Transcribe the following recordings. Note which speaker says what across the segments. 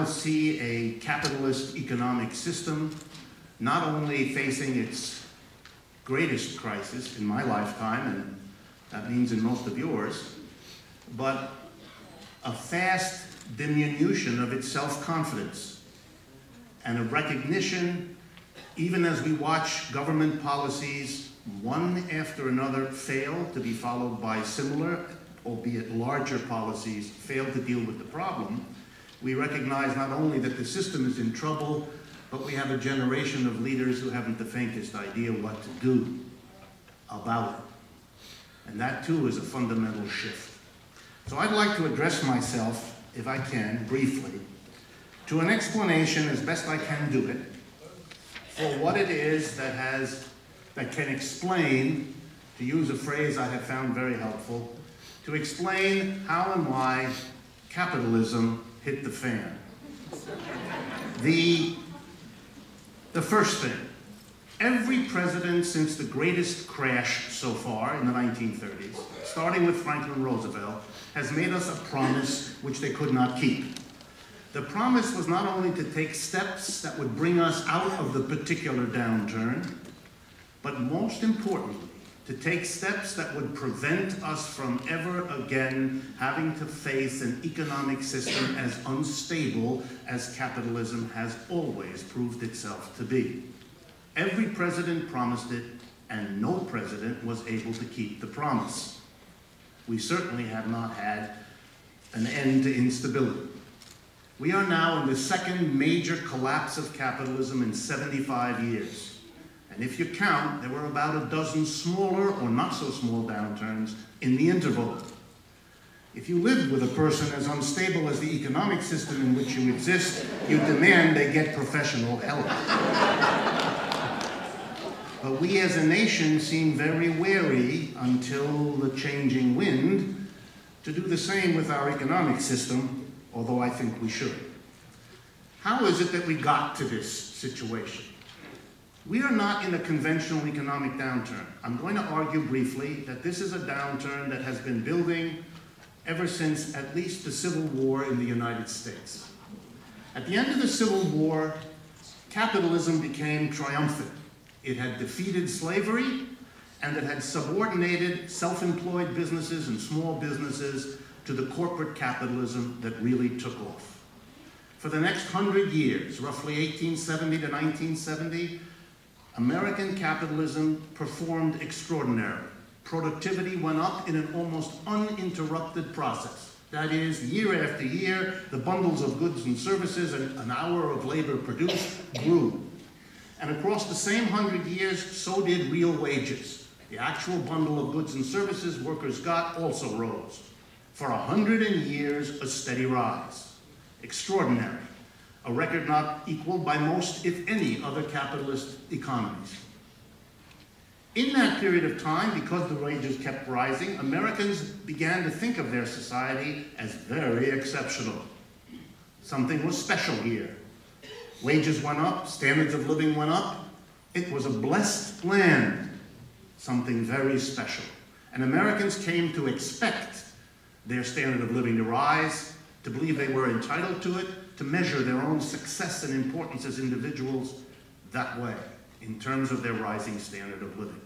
Speaker 1: see a capitalist economic system not only facing its greatest crisis in my lifetime, and that means in most of yours, but a fast diminution of its self-confidence and a recognition, even as we watch government policies one after another fail to be followed by similar, albeit larger policies, fail to deal with the problem, we recognize not only that the system is in trouble, but we have a generation of leaders who haven't the faintest idea what to do about it. And that too is a fundamental shift. So I'd like to address myself, if I can, briefly, to an explanation, as best I can do it, for what it is that can explain, to use a phrase I have found very helpful, to explain how and why capitalism hit the fan. The first thing, every president since the greatest crash so far in the 1930s, starting with Franklin Roosevelt, has made us a promise which they could not keep. The promise was not only to take steps that would bring us out of the particular downturn, but most importantly, to take steps that would prevent us from ever again having to face an economic system as unstable as capitalism has always proved itself to be. Every president promised it, and no president was able to keep the promise. We certainly have not had an end to instability. We are now in the second major collapse of capitalism in 75 years. And if you count, there were about a dozen smaller or not so small downturns in the interval. If you lived with a person as unstable as the economic system in which you exist, you demand they get professional help. But we as a nation seem very wary until the changing wind to do the same with our economic system, although I think we should. How is it that we got to this situation? We are not in a conventional economic downturn. I'm going to argue briefly that this is a downturn that has been building ever since at least the Civil War in the United States. At the end of the Civil War, capitalism became triumphant. It had defeated slavery, and it had subordinated self-employed businesses and small businesses to the corporate capitalism that really took off. For the next 100 years, roughly 1870 to 1970, American capitalism performed extraordinarily. Productivity went up in an almost uninterrupted process. That is, year after year, the bundles of goods and services and an hour of labor produced grew. And across the same 100 years, so did real wages. The actual bundle of goods and services workers got also rose. For 100 years, a steady rise. Extraordinary. A record not equaled by most, if any, other capitalist economies. In that period of time, because the wages kept rising, Americans began to think of their society as very exceptional. Something was special here. Wages went up, standards of living went up. It was a blessed land, something very special. And Americans came to expect their standard of living to rise, to believe they were entitled to it, to measure their own success and importance as individuals that way, in terms of their rising standard of living.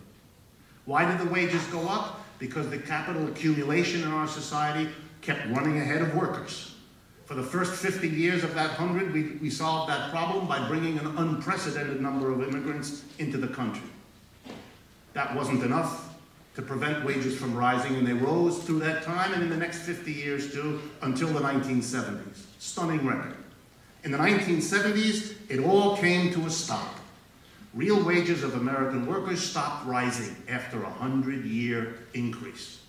Speaker 1: Why did the wages go up? Because the capital accumulation in our society kept running ahead of workers. For the first 50 years of that 100, we solved that problem by bringing an unprecedented number of immigrants into the country. That wasn't enough to prevent wages from rising, and they rose through that time, and in the next 50 years too, until the 1970s. Stunning record. In the 1970s, it all came to a stop. Real wages of American workers stopped rising after a 100-year increase.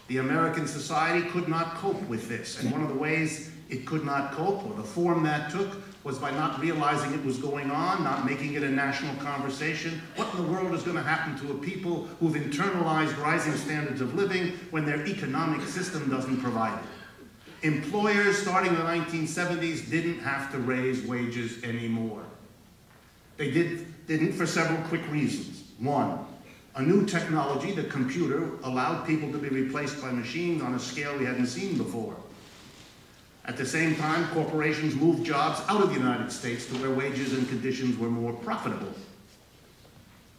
Speaker 1: The American society could not cope with this, and one of the ways it could not cope, or the form that took, was by not realizing it was going on, not making it a national conversation. What in the world is going to happen to a people who've internalized rising standards of living when their economic system doesn't provide it? Employers, starting in the 1970s, didn't have to raise wages anymore. They didn't for several quick reasons. One, a new technology, the computer, allowed people to be replaced by machines on a scale we hadn't seen before. At the same time, corporations moved jobs out of the United States to where wages and conditions were more profitable.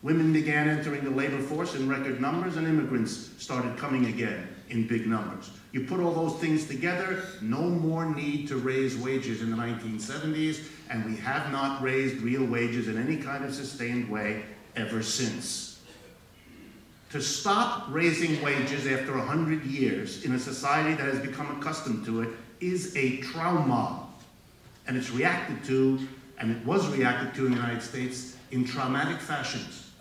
Speaker 1: Women began entering the labor force in record numbers, and immigrants started coming again in big numbers. You put all those things together, no more need to raise wages in the 1970s, and we have not raised real wages in any kind of sustained way ever since. To stop raising wages after 100 years in a society that has become accustomed to it is a trauma, and it's reacted to, and it was reacted to in the United States in traumatic fashions.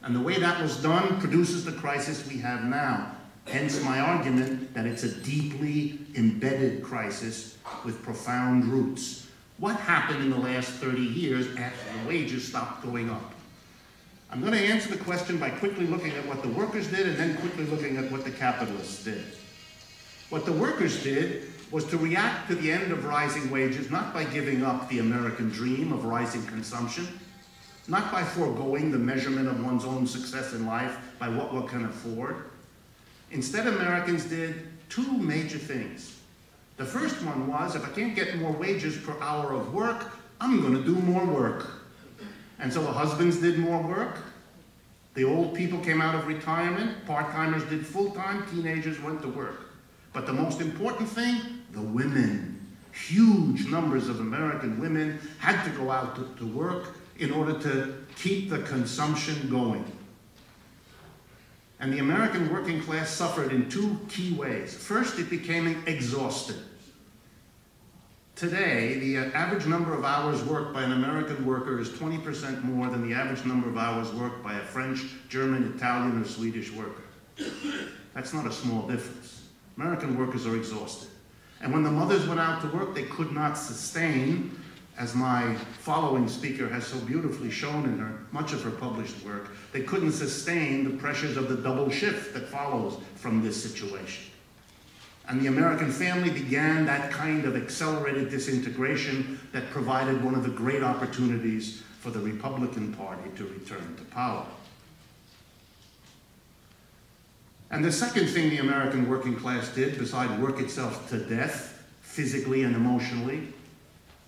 Speaker 1: And the way that was done produces the crisis we have now. Hence my argument that it's a deeply embedded crisis with profound roots. What happened in the last 30 years after the wages stopped going up? I'm going to answer the question by quickly looking at what the workers did and then quickly looking at what the capitalists did. What the workers did was to react to the end of rising wages, not by giving up the American dream of rising consumption, not by foregoing the measurement of one's own success in life by what one can afford. Instead, Americans did two major things. The first one was, if I can't get more wages per hour of work, I'm going to do more work. And so the husbands did more work, the old people came out of retirement, part-timers did full-time, teenagers went to work. But the most important thing, the women. Huge numbers of American women had to go out to work in order to keep the consumption going. And the American working class suffered in two key ways. First, it became exhausted. Today, the average number of hours worked by an American worker is 20% more than the average number of hours worked by a French, German, Italian, or Swedish worker. That's not a small difference. American workers are exhausted. And when the mothers went out to work, they could not sustain, as my following speaker has so beautifully shown in much of her published work, they couldn't sustain the pressures of the double shift that follows from this situation. And the American family began that kind of accelerated disintegration that provided one of the great opportunities for the Republican Party to return to power. And the second thing the American working class did, besides work itself to death, physically and emotionally,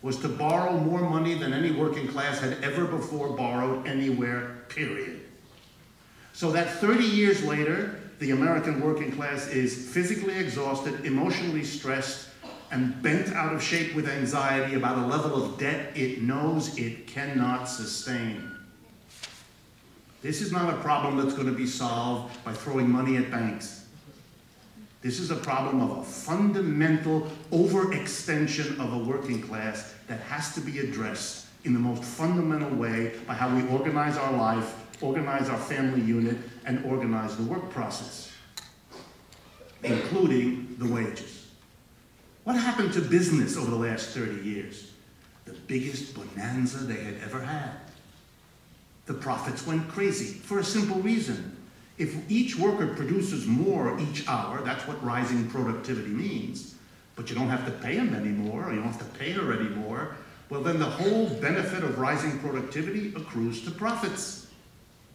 Speaker 1: was to borrow more money than any working class had ever before borrowed anywhere, period. So that 30 years later, the American working class is physically exhausted, emotionally stressed, and bent out of shape with anxiety about a level of debt it knows it cannot sustain. This is not a problem that's going to be solved by throwing money at banks. This is a problem of a fundamental overextension of a working class that has to be addressed in the most fundamental way by how we organize our life, organize our family unit, and organize the work process, including the wages. What happened to business over the last 30 years? The biggest bonanza they had ever had. The profits went crazy for a simple reason. If each worker produces more each hour, that's what rising productivity means, but you don't have to pay him anymore, or you don't have to pay her anymore, well then the whole benefit of rising productivity accrues to profits,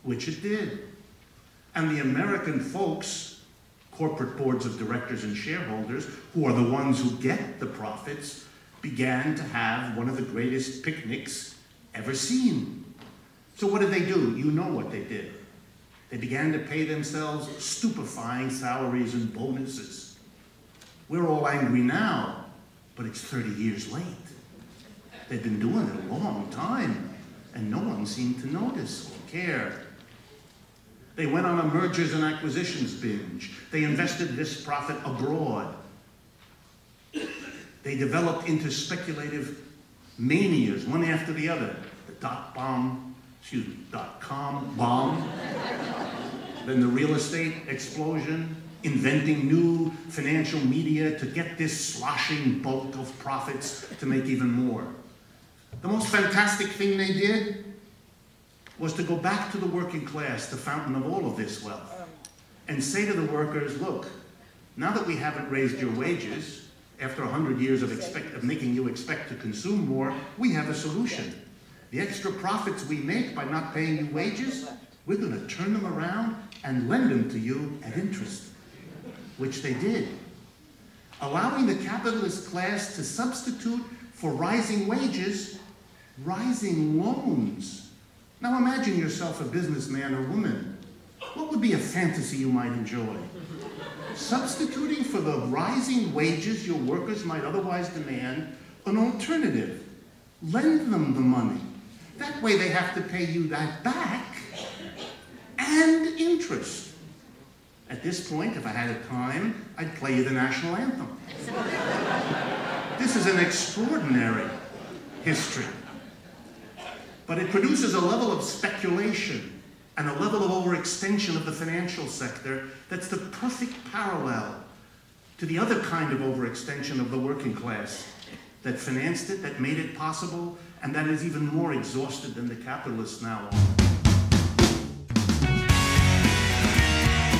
Speaker 1: which it did. And the American folks, corporate boards of directors and shareholders, who are the ones who get the profits, began to have one of the greatest picnics ever seen. So what did they do? You know what they did. They began to pay themselves stupefying salaries and bonuses. We're all angry now, but it's 30 years late. They've been doing it a long time, and no one seemed to notice or care. They went on a mergers and acquisitions binge. They invested this profit abroad. They developed into speculative manias, one after the other. The dot-com bomb, then the real estate explosion, inventing new financial media to get this sloshing bulk of profits to make even more. The most fantastic thing they did was to go back to the working class, the fountain of all of this wealth, and say to the workers, look, now that we haven't raised your wages, after 100 years of making you expect to consume more, we have a solution. The extra profits we make by not paying you wages, we're going to turn them around and lend them to you at interest, which they did. allowing the capitalist class to substitute for rising wages, rising loans. Now imagine yourself a businessman or woman. What would be a fantasy you might enjoy? Substituting for the rising wages your workers might otherwise demand an alternative. Lend them the money. That way they have to pay you that back and interest. At this point, if I had a time, I'd play you the national anthem. This is an extraordinary history. But it produces a level of speculation and a level of overextension of the financial sector that's the perfect parallel to the other kind of overextension of the working class that financed it, that made it possible, and that is even more exhausted than the capitalists now are.